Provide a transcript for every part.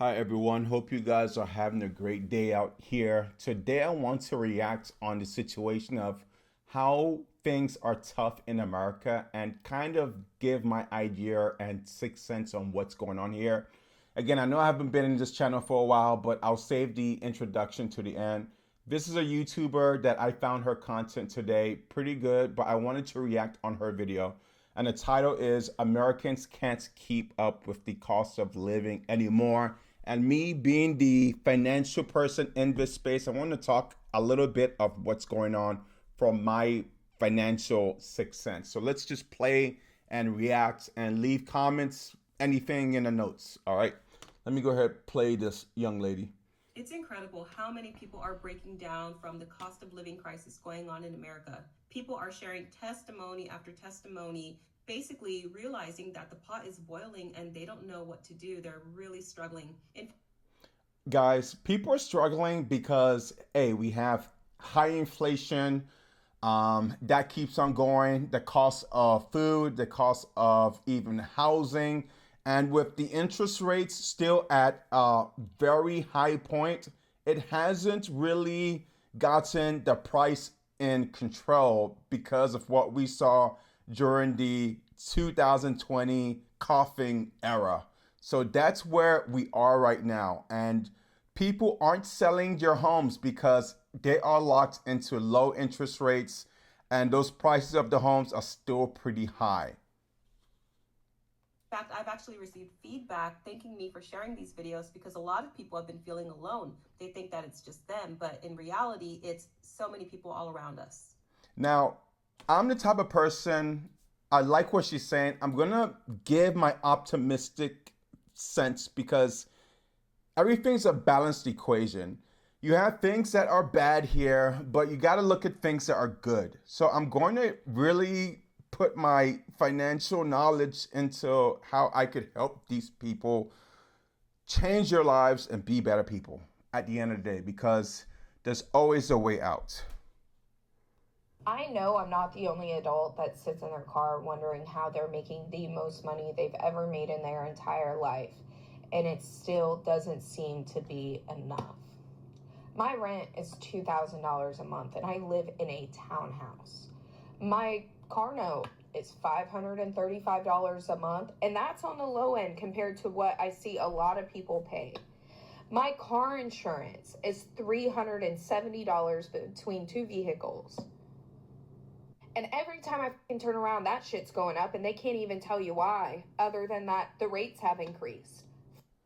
Hi everyone, hope you guys are having a great day out here. Today I want to react on the situation of how things are tough in America and kind of give my idea and sixth sense on what's going on here. Again, I know I haven't been in this channel for a while, but I'll save the introduction to the end. This is a YouTuber that I found her content today pretty good, but I wanted to react on her video. And the title is Americans Can't Keep Up with the Cost of Living Anymore. And me being the financial person in this space, I want to talk a little bit of what's going on from my financial sixth sense. So let's just play and react and leave comments, anything in the notes. All right. Let me go ahead and play this young lady. It's incredible how many people are breaking down from the cost of living crisis going on in America. People are sharing testimony after testimony, basically realizing that the pot is boiling and they don't know what to do. They're really struggling. Guys, people are struggling because, A, we have high inflation. That keeps on going. The cost of food, the cost of even housing, and with the interest rates still at a very high point, it hasn't really gotten the price in control because of what we saw during the 2020 coughing era. So that's where we are right now. And people aren't selling their homes because they are locked into low interest rates and those prices of the homes are still pretty high. In fact, I've actually received feedback thanking me for sharing these videos because a lot of people have been feeling alone. They think that it's just them, but in reality, it's so many people all around us. Now, I'm the type of person, I like what she's saying. I'm going to give my optimistic sense because everything's a balanced equation. You have things that are bad here, but you got to look at things that are good. So I'm going to really put my financial knowledge into how I could help these people change their lives and be better people at the end of the day because there's always a way out. I know I'm not the only adult that sits in their car wondering how they're making the most money they've ever made in their entire life, and it still doesn't seem to be enough. My rent is $2,000 a month, and I live in a townhouse. My car note is $535 a month, and that's on the low end compared to what I see a lot of people pay. My car insurance is $370 between two vehicles. And every time I can turn around, that shit's going up, and they can't even tell you why, other than that the rates have increased.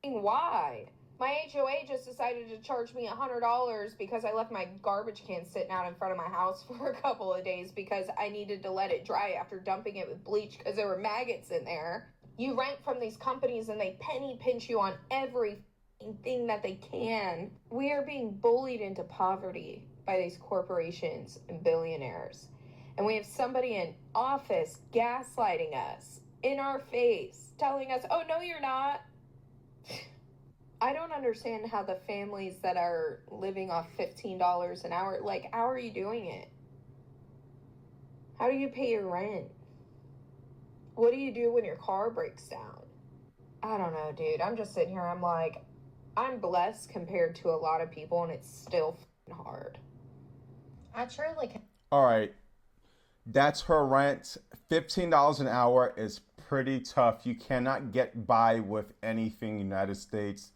Why? My HOA just decided to charge me $100 because I left my garbage can sitting out in front of my house for a couple of days because I needed to let it dry after dumping it with bleach because there were maggots in there. You rent from these companies and they penny pinch you on everything that they can. We are being bullied into poverty by these corporations and billionaires. And we have somebody in office gaslighting us in our face, telling us, oh, no, you're not. I don't understand how the families that are living off $15 an hour, like, how are you doing it? How do you pay your rent? What do you do when your car breaks down? I don't know, dude. I'm just sitting here. I'm like, I'm blessed compared to a lot of people, and it's still hard. I truly can. All right. That's her rent. $15 an hour is pretty tough. You cannot get by with anything in the United States.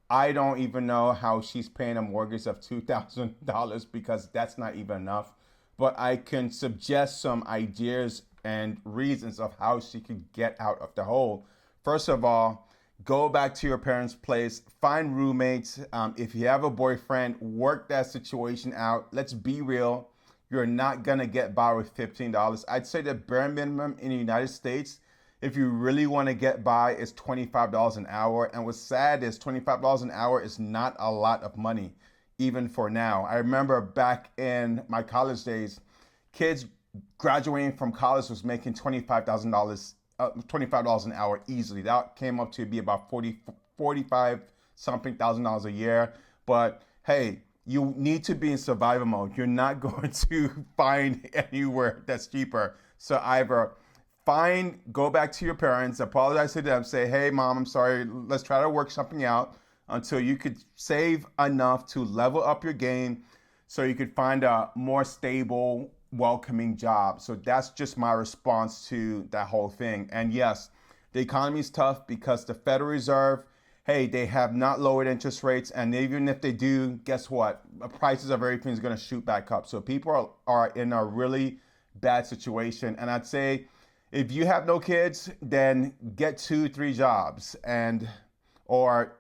I don't even know how she's paying a mortgage of $2,000 because that's not even enough. But I can suggest some ideas and reasons of how she could get out of the hole. First of all, go back to your parents' place, find roommates. If you have a boyfriend, work that situation out. Let's be real. You're not going to get by with $15. I'd say the bare minimum in the United States, if you really want to get by, is $25 an hour. And what's sad is $25 an hour is not a lot of money, even for now. I remember back in my college days, kids graduating from college was making $25,000, $25 an hour easily. That came up to be about 45 something thousand dollars a year. But hey, you need to be in survival mode. You're not going to find anywhere that's cheaper. So either go back to your parents, apologize to them, say, hey, mom, I'm sorry, let's try to work something out. until you could save enough to level up your game so you could find a more stable, welcoming job. So that's just my response to that whole thing. And yes, the economy is tough because the Federal Reserve, hey, they have not lowered interest rates. And even if they do, guess what? The prices of everything is going to shoot back up. So people are in a really bad situation. And I'd say if you have no kids, then get 2, 3 jobs and or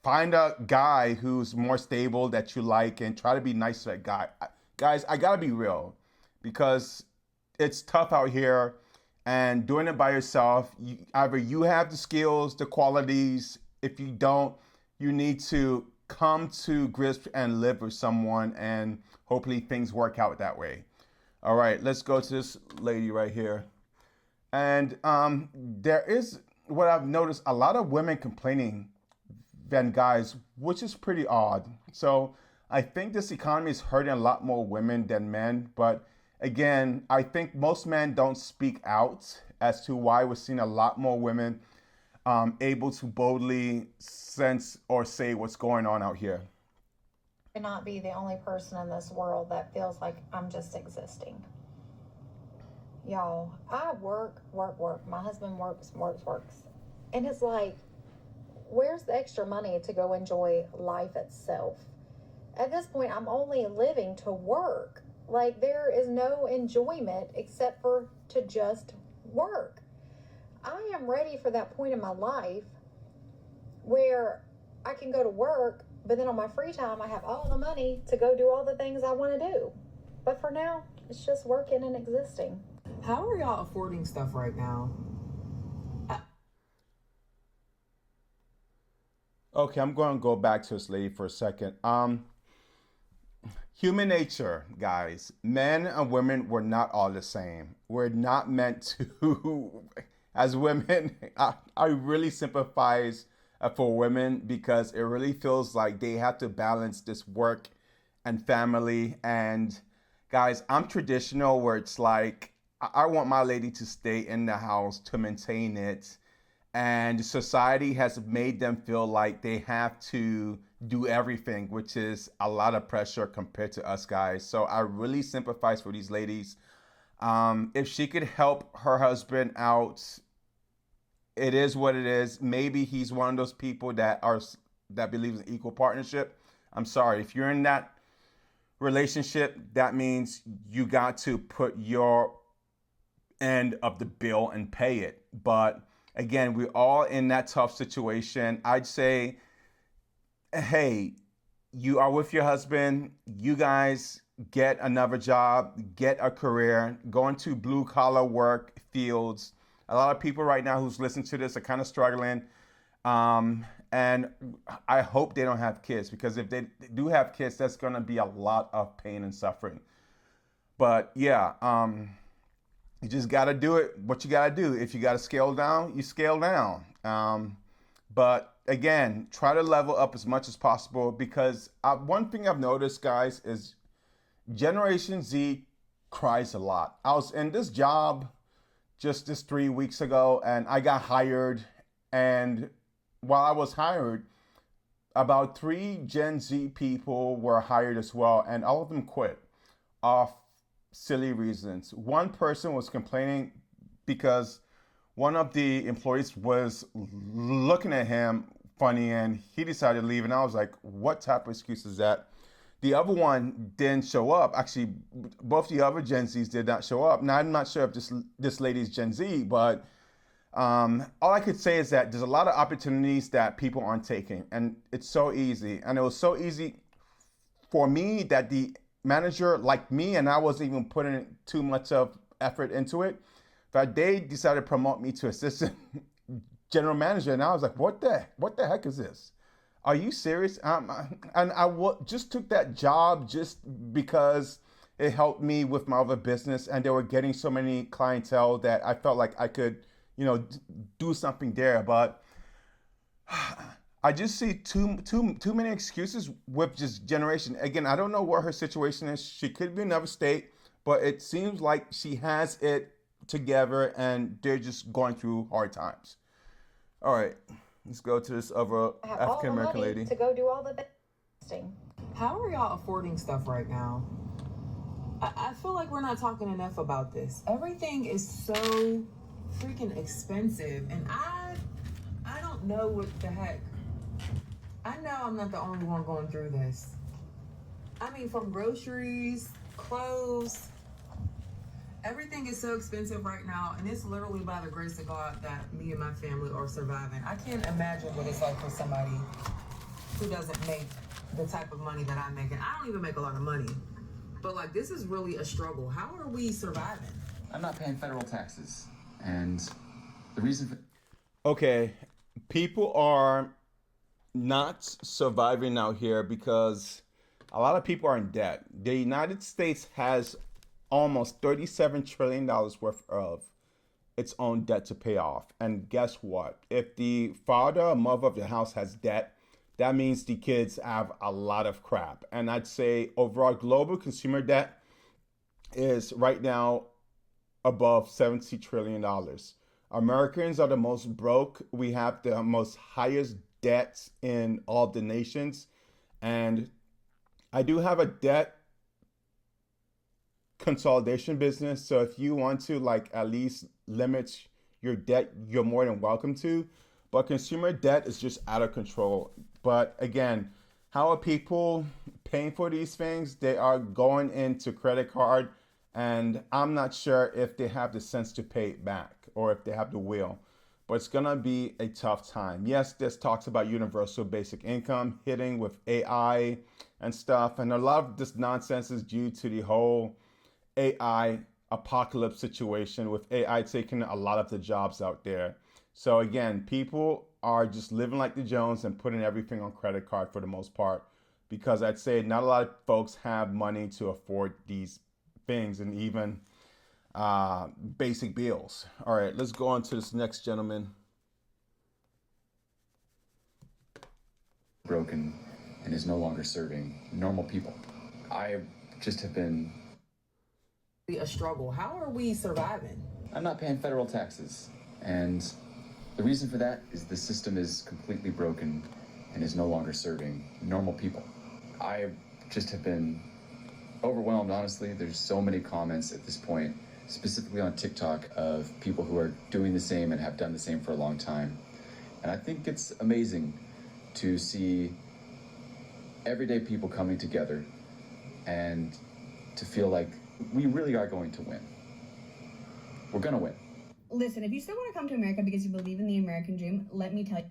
find a guy who's more stable that you like and try to be nice to that guy. Guys, I gotta be real because it's tough out here and doing it by yourself. Either you have the skills, the qualities. If you don't, you need to come to grips and live with someone, and hopefully things work out that way. All right, let's go to this lady right here. And there is what I've noticed a lot of women complaining than guys, which is pretty odd. So I think this economy is hurting a lot more women than men. But again, I think most men don't speak out as to why we're seeing a lot more women able to boldly sense or say what's going on out here. Not be the only person in this world that feels like I'm just existing. Y'all, I work. My husband works. And it's like, where's the extra money to go enjoy life itself? At this point, I'm only living to work. Like, there is no enjoyment except for to just work. I am ready for that point in my life where I can go to work, but then on my free time, I have all the money to go do all the things I want to do. But for now, it's just working and existing. How are y'all affording stuff right now? Okay, I'm going to go back to this lady for a second. Human nature, guys. Men and women, we're not all the same. We're not meant to, as women, I really sympathize for women because it really feels like they have to balance this work and family. And guys, I'm traditional where it's like, I want my lady to stay in the house to maintain it. And society has made them feel like they have to do everything, which is a lot of pressure compared to us guys. So I really sympathize for these ladies. If she could help her husband out, it is what it is. Maybe he's one of those people that believes in equal partnership. I'm sorry, if you're in that relationship, that means you got to put your end of the bill and pay it. But again, we're all in that tough situation. I'd say, hey, you are with your husband. You guys get another job, get a career, go into blue collar work fields. A lot of people right now who's listening to this are kind of struggling. And I hope they don't have kids, because if they do have kids, that's going to be a lot of pain and suffering. But yeah, you just got to do it. What you got to do. If you got to scale down, you scale down. But again, try to level up as much as possible, because one thing I've noticed, guys, is Generation Z cries a lot. I was in this job just this 3 weeks ago, and I got hired. And while I was hired, about 3 Gen Z people were hired as well, and all of them quit off silly reasons. One person was complaining because one of the employees was looking at him funny and he decided to leave. And I was like, what type of excuse is that? The other one didn't show up. Actually, both the other Gen Zs did not show up. Now, I'm not sure if this lady's Gen Z, but all I could say is that there's a lot of opportunities that people aren't taking. And it's so easy. And it was so easy for me that the manager liked me, and I wasn't even putting too much of effort into it. But they decided to promote me to assistant general manager, and I was like, what the heck is this? Are you serious? And I just took that job just because it helped me with my other business, and they were getting so many clientele that I felt like I could, do something there. But I just see too many excuses with just generation. Again, I don't know what her situation is. She could be in another state, but it seems like she has it together and they're just going through hard times. All right, Let's go to this other I have all African the American money lady. to go do all the thing. How are y'all affording stuff right now? I feel like we're not talking enough about this. Everything is so freaking expensive, and I don't know what the heck. I know I'm not the only one going through this. I mean, from groceries, clothes, everything is so expensive right now, and it's literally by the grace of God that me and my family are surviving. I can't imagine what it's like for somebody who doesn't make the type of money that I make, and I don't even make a lot of money. But like, this is really a struggle. How are we surviving? I'm not paying federal taxes, and the reason for Okay, people are not surviving out here because a lot of people are in debt. The United States has almost $37 trillion worth of its own debt to pay off. And guess what? If the father or mother of the house has debt, that means the kids have a lot of crap. And I'd say overall global consumer debt is right now above $70 trillion. Americans are the most broke. We have the most highest debts in all of the nations. And I do have a debt consolidation business. So if you want to like at least limit your debt, you're more than welcome to. But consumer debt is just out of control. But again, how are people paying for these things? They are going into credit card, and I'm not sure if they have the sense to pay it back or if they have the will. But it's gonna be a tough time. Yes, this talks about universal basic income hitting with AI and stuff, and a lot of this nonsense is due to the whole AI apocalypse situation with AI taking a lot of the jobs out there. So again, people are just living like the Jones and putting everything on credit card for the most part, because I'd say not a lot of folks have money to afford these things and even basic bills. All right, let's go on to this next gentleman. broken and is no longer serving normal people. I just have been. A struggle. How are we surviving? I'm not paying federal taxes, and the reason for that is the system is completely broken and is no longer serving normal people. I just have been overwhelmed, honestly. There's so many comments at this point, specifically on TikTok, of people who are doing the same and have done the same for a long time. And I think it's amazing to see everyday people coming together and to feel like we really are going to win. We're gonna win. Listen, if you still want to come to America because you believe in the American dream, let me tell you.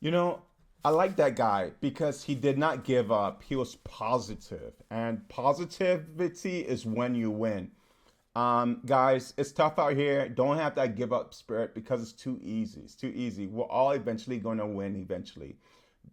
You know, I like that guy because he did not give up. He was positive, and positivity is when you win. Guys, it's tough out here. Don't have that give up spirit because it's too easy. It's too easy. We're all eventually going to win eventually.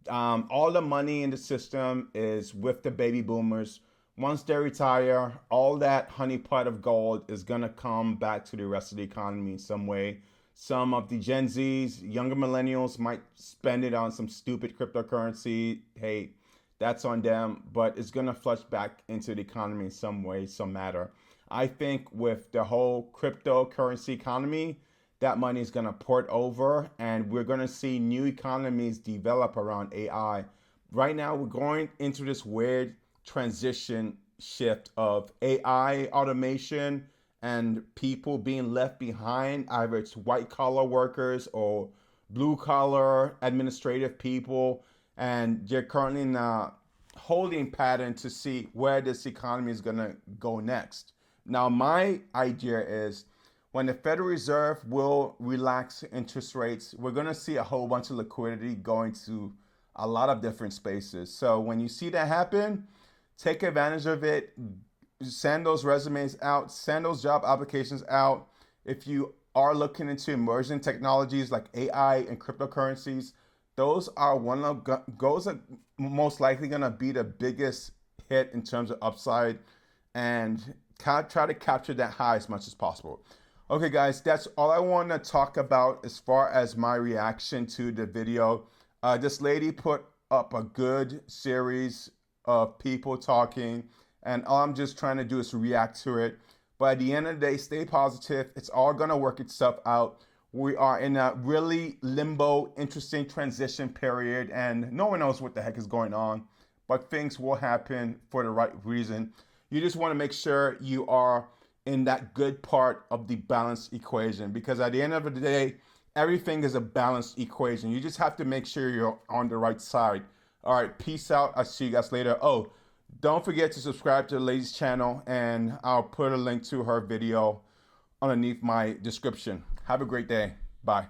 All the money in the system is with the baby boomers. Once they retire, all that honeypot of gold is going to come back to the rest of the economy in some way. Some of the Gen Zs, younger millennials might spend it on some stupid cryptocurrency. Hey, that's on them, but it's going to flush back into the economy in some way, some matter. I think with the whole cryptocurrency economy, that money is going to port over, and we're going to see new economies develop around AI. Right now, we're going into this weird transition shift of AI automation and people being left behind. Either it's white collar workers or blue collar administrative people, and they're currently in a holding pattern to see where this economy is going to go next. Now, my idea is when the Federal Reserve will relax interest rates, we're going to see a whole bunch of liquidity going to a lot of different spaces. So when you see that happen, take advantage of it. Send those resumes out, send those job applications out. If you are looking into emerging technologies like AI and cryptocurrencies, those are most likely going to be the biggest hit in terms of upside, and try to capture that high as much as possible. Okay, guys, that's all I want to talk about as far as my reaction to the video. This lady put up a good series of people talking, and all I'm just trying to do is react to it. But at the end of the day, stay positive. It's all going to work itself out. We are in a really limbo, interesting transition period, and no one knows what the heck is going on, but things will happen for the right reason. You just want to make sure you are in that good part of the balanced equation, because at the end of the day, everything is a balanced equation. You just have to make sure you're on the right side. All right, peace out. I'll see you guys later. Oh, don't forget to subscribe to the lady's channel, and I'll put a link to her video underneath my description. Have a great day. Bye.